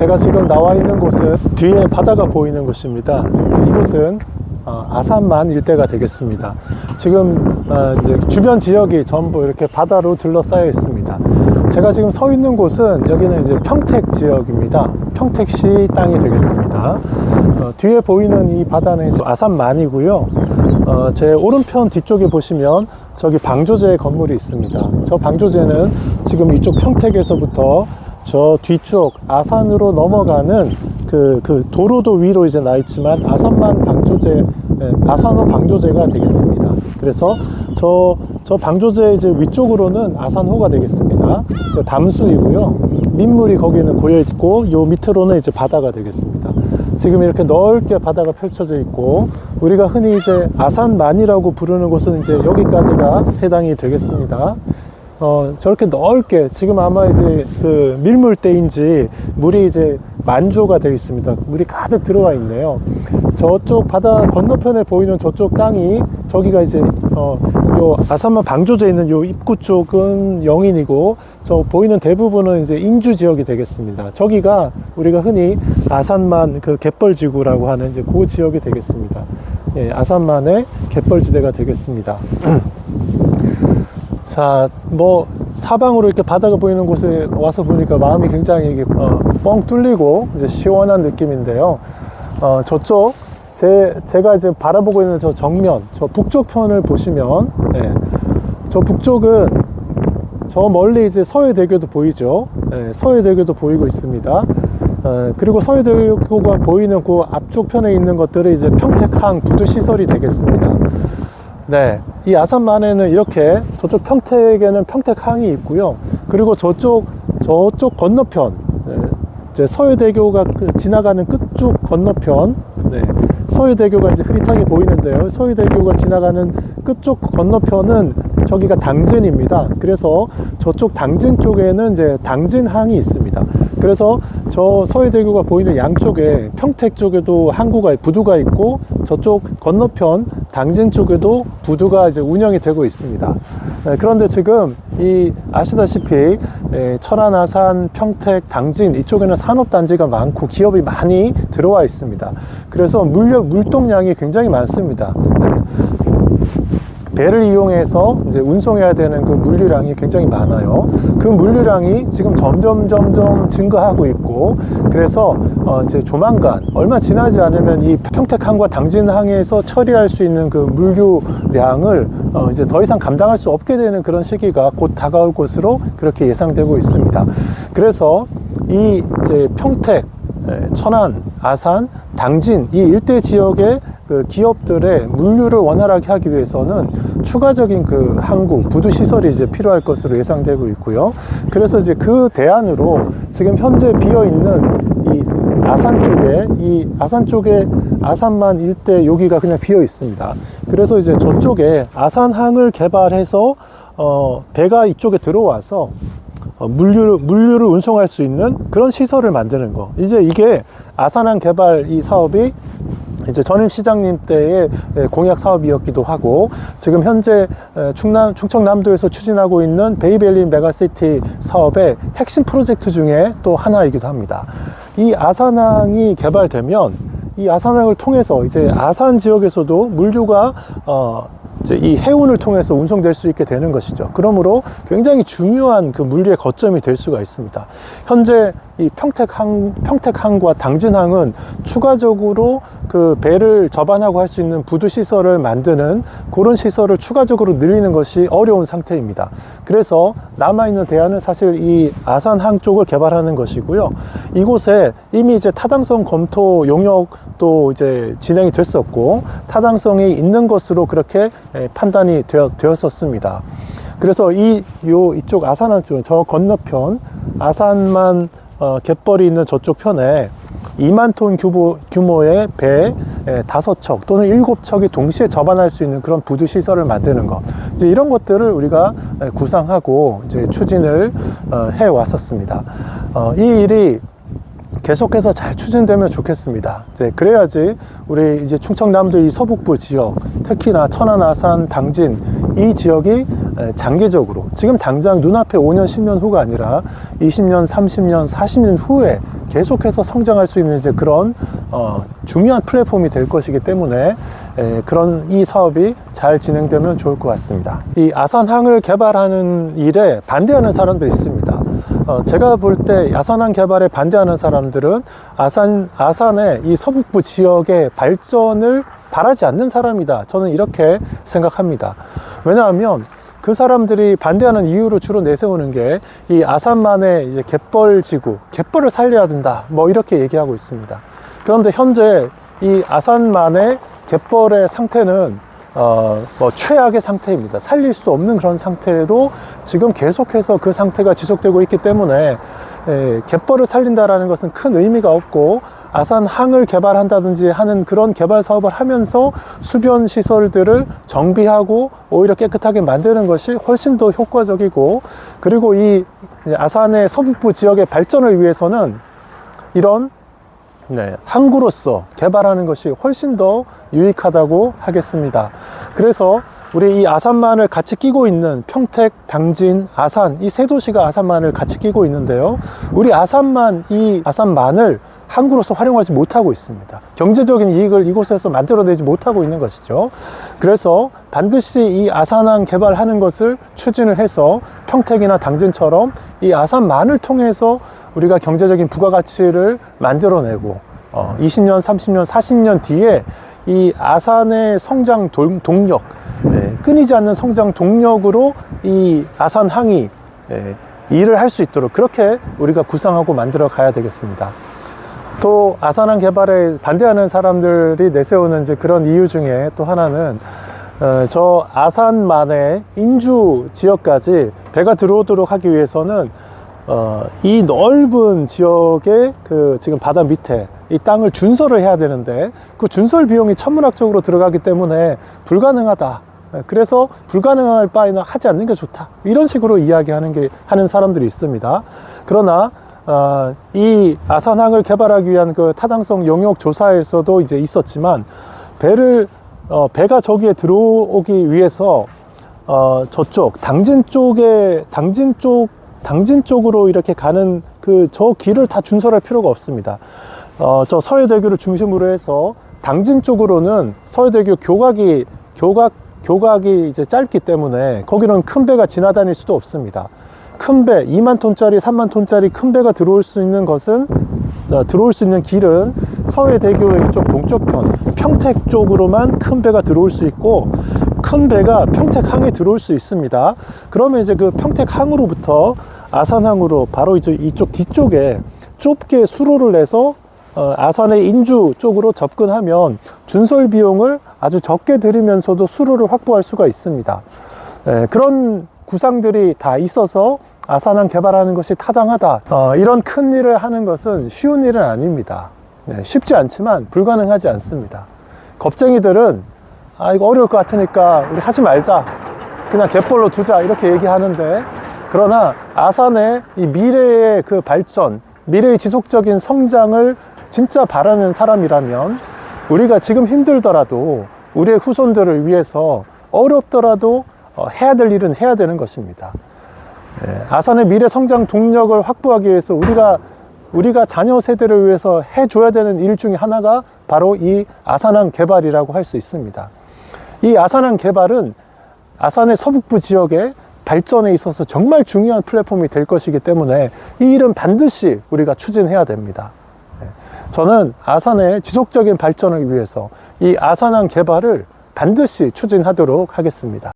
제가 지금 나와 있는 곳은 뒤에 바다가 보이는 곳입니다. 이곳은 아산만 일대가 되겠습니다. 지금 이제 주변 지역이 전부 이렇게 바다로 둘러싸여 있습니다. 제가 지금 서 있는 곳은 여기는 이제 평택 지역입니다. 평택시 땅이 되겠습니다. 뒤에 보이는 이 바다는 이제 아산만이고요. 제 오른편 뒤쪽에 보시면 저기 방조제 건물이 있습니다. 저 방조제는 지금 이쪽 평택에서부터 저 뒤쪽 아산으로 넘어가는 그 도로도 위로 이제 나 있지만 아산만 방조제, 아산호 방조제가 되겠습니다. 그래서 저 방조제 이제 위쪽으로는 아산호가 되겠습니다. 담수이고요. 민물이 거기는 고여 있고 요 밑으로는 이제 바다가 되겠습니다. 지금 이렇게 넓게 바다가 펼쳐져 있고 우리가 흔히 이제 아산만이라고 부르는 곳은 이제 여기까지가 해당이 되겠습니다. 저렇게 넓게 지금 아마 이제 그 밀물대인지 물이 이제 만조가 되어 있습니다. 물이 가득 들어와 있네요. 저쪽 바다 건너편에 보이는 저쪽 땅이 저기가 이제 요 아산만 방조제에 있는 요 입구 쪽은 영인이고 저 보이는 대부분은 이제 인주 지역이 되겠습니다. 저기가 우리가 흔히 아산만 그 갯벌지구라고 하는 이제 그 지역이 되겠습니다. 예, 아산만의 갯벌지대가 되겠습니다. 자, 뭐 사방으로 이렇게 바다가 보이는 곳에 와서 보니까 마음이 굉장히 이게 뻥 뚫리고 이제 시원한 느낌인데요. 저쪽 제가 이제 바라보고 있는 저 정면, 저 북쪽 편을 보시면, 예, 저 북쪽은 저 멀리 이제 서해대교도 보이죠. 예, 서해대교도 보이고 있습니다. 그리고 서해대교가 보이는 그 앞쪽 편에 있는 것들이 이제 평택항 부두시설이 되겠습니다. 네, 이 아산만에는 이렇게 저쪽 평택에는 평택항이 있고요. 그리고 저쪽 건너편, 이제 서해대교가 지나가는 끝쪽 건너편, 네, 서해대교가 이제 흐릿하게 보이는데요. 서해대교가 지나가는 끝쪽 건너편은 저기가 당진입니다. 그래서 저쪽 당진 쪽에는 이제 당진항이 있습니다. 그래서 저 서해대교가 보이는 양쪽에 평택 쪽에도 항구가 부두가 있고 저쪽 건너편 당진 쪽에도 부두가 이제 운영이 되고 있습니다. 그런데 지금 이 아시다시피 천안, 아산, 평택, 당진 이쪽에는 산업단지가 많고 기업이 많이 들어와 있습니다. 그래서 물동량이 굉장히 많습니다. 배를 이용해서 이제 운송해야 되는 그 물류량이 굉장히 많아요. 그 물류량이 지금 점점 증가하고 있고, 그래서 이제 조만간 얼마 지나지 않으면 이 평택항과 당진항에서 처리할 수 있는 그 물류량을 이제 더 이상 감당할 수 없게 되는 그런 시기가 곧 다가올 것으로 그렇게 예상되고 있습니다. 그래서 이 이제 평택, 천안, 아산, 당진 이 일대 지역의 그 기업들의 물류를 원활하게 하기 위해서는 추가적인 그 항구, 부두 시설이 이제 필요할 것으로 예상되고 있고요. 그래서 이제 그 대안으로 지금 현재 비어 있는 이 아산 쪽에 아산만 일대 여기가 그냥 비어 있습니다. 그래서 이제 저쪽에 아산항을 개발해서 배가 이쪽에 들어와서 물류를 운송할 수 있는 그런 시설을 만드는 거. 이제 이게 아산항 개발 이 사업이 이제 전임 시장님 때의 공약 사업이었기도 하고, 지금 현재 충청남도에서 추진하고 있는 베이밸리 메가시티 사업의 핵심 프로젝트 중에 또 하나이기도 합니다. 이 아산항이 개발되면 이 아산항을 통해서 이제 아산 지역에서도 물류가 이제 이 해운을 통해서 운송될 수 있게 되는 것이죠. 그러므로 굉장히 중요한 그 물류의 거점이 될 수가 있습니다. 현재 이 평택항과 당진항은 추가적으로 그 배를 접안하고 할 수 있는 부두 시설을 만드는 그런 시설을 추가적으로 늘리는 것이 어려운 상태입니다. 그래서 남아있는 대안은 사실 이 아산항 쪽을 개발하는 것이고요. 이곳에 이미 이제 타당성 검토 용역도 이제 진행이 됐었고 타당성이 있는 것으로 그렇게 판단이 되었었습니다. 그래서 이쪽 아산항 쪽, 저 건너편 아산만 갯벌이 있는 저쪽 편에 2만 톤 규모의 배 5척 또는 7척이 동시에 접안할 수 있는 그런 부두 시설을 만드는 것, 이제 이런 것들을 우리가 구상하고 이제 추진을 해 왔었습니다. 이 일이 계속해서 잘 추진되면 좋겠습니다. 이제 그래야지 우리 이제 충청남도 이 서북부 지역, 특히나 천안, 아산, 당진 이 지역이 장기적으로 지금 당장 눈앞에 5년, 10년 후가 아니라 20년, 30년, 40년 후에 계속해서 성장할 수 있는 이제 그런 중요한 플랫폼이 될 것이기 때문에 그런 이 사업이 잘 진행되면 좋을 것 같습니다. 이 아산항을 개발하는 일에 반대하는 사람들이 있습니다. 제가 볼 때 아산항 개발에 반대하는 사람들은 아산의 이 서북부 지역의 발전을 바라지 않는 사람이다. 저는 이렇게 생각합니다. 왜냐하면 그 사람들이 반대하는 이유로 주로 내세우는 게 이 아산만의 이제 갯벌지구, 갯벌을 살려야 된다. 뭐 이렇게 얘기하고 있습니다. 그런데 현재 이 아산만의 갯벌의 상태는 뭐 최악의 상태입니다. 살릴 수 없는 그런 상태로 지금 계속해서 그 상태가 지속되고 있기 때문에 갯벌을 살린다라는 것은 큰 의미가 없고, 아산항을 개발한다든지 하는 그런 개발 사업을 하면서 수변 시설들을 정비하고 오히려 깨끗하게 만드는 것이 훨씬 더 효과적이고, 그리고 이 아산의 서북부 지역의 발전을 위해서는 이런 항구로서 개발하는 것이 훨씬 더 유익하다고 하겠습니다. 그래서 우리 이 아산만을 같이 끼고 있는 평택, 당진, 아산, 이 세 도시가 아산만을 같이 끼고 있는데요. 우리 이 아산만을 항구로서 활용하지 못하고 있습니다. 경제적인 이익을 이곳에서 만들어내지 못하고 있는 것이죠. 그래서 반드시 이 아산항 개발하는 것을 추진을 해서 평택이나 당진처럼 이 아산만을 통해서 우리가 경제적인 부가가치를 만들어내고 20년, 30년, 40년 뒤에 이 아산의 성장 동력, 끊이지 않는 성장 동력으로 이 아산항이 일을 할 수 있도록 그렇게 우리가 구상하고 만들어 가야 되겠습니다. 또 아산항 개발에 반대하는 사람들이 내세우는 이제 그런 이유 중에 또 하나는 저 아산만의 인주 지역까지 배가 들어오도록 하기 위해서는 이 넓은 지역의 그 지금 바다 밑에 이 땅을 준설을 해야 되는데 그 준설 비용이 천문학적으로 들어가기 때문에 불가능하다. 그래서 불가능할 바에는 하지 않는 게 좋다. 이런 식으로 하는 사람들이 있습니다. 그러나 이 아산항을 개발하기 위한 그 타당성 영역 조사에서도 이제 있었지만 배가 저기에 들어오기 위해서 저쪽 당진 쪽으로 이렇게 가는 저 길을 다 준설할 필요가 없습니다. 저 서해대교를 중심으로 해서 당진 쪽으로는 서해대교 교각이 이제 짧기 때문에 거기는 큰 배가 지나다닐 수도 없습니다. 큰 배, 2만 톤짜리, 3만 톤짜리 큰 배가 들어올 수 있는 길은 서해대교의 이쪽 동쪽편, 평택 쪽으로만 큰 배가 들어올 수 있고, 큰 배가 평택항에 들어올 수 있습니다. 그러면 이제 그 평택항으로부터 아산항으로 바로 이제 이쪽 뒤쪽에 좁게 수로를 내서 아산의 인주 쪽으로 접근하면 준설 비용을 아주 적게 들이면서도 수로를 확보할 수가 있습니다. 그런 구상들이 다 있어서 아산항 개발하는 것이 타당하다. 이런 큰 일을 하는 것은 쉬운 일은 아닙니다. 쉽지 않지만 불가능하지 않습니다. 겁쟁이들은 이거 어려울 것 같으니까 우리 하지 말자, 그냥 갯벌로 두자, 이렇게 얘기하는데, 그러나 아산의 이 미래의 그 발전, 미래의 지속적인 성장을 진짜 바라는 사람이라면 우리가 지금 힘들더라도 우리의 후손들을 위해서 어렵더라도 해야 될 일은 해야 되는 것입니다. 아산의 미래 성장 동력을 확보하기 위해서 우리가 자녀 세대를 위해서 해줘야 되는 일 중에 하나가 바로 이 아산항 개발이라고 할 수 있습니다. 이 아산항 개발은 아산의 서북부 지역의 발전에 있어서 정말 중요한 플랫폼이 될 것이기 때문에 이 일은 반드시 우리가 추진해야 됩니다. 저는 아산의 지속적인 발전을 위해서 이 아산항 개발을 반드시 추진하도록 하겠습니다.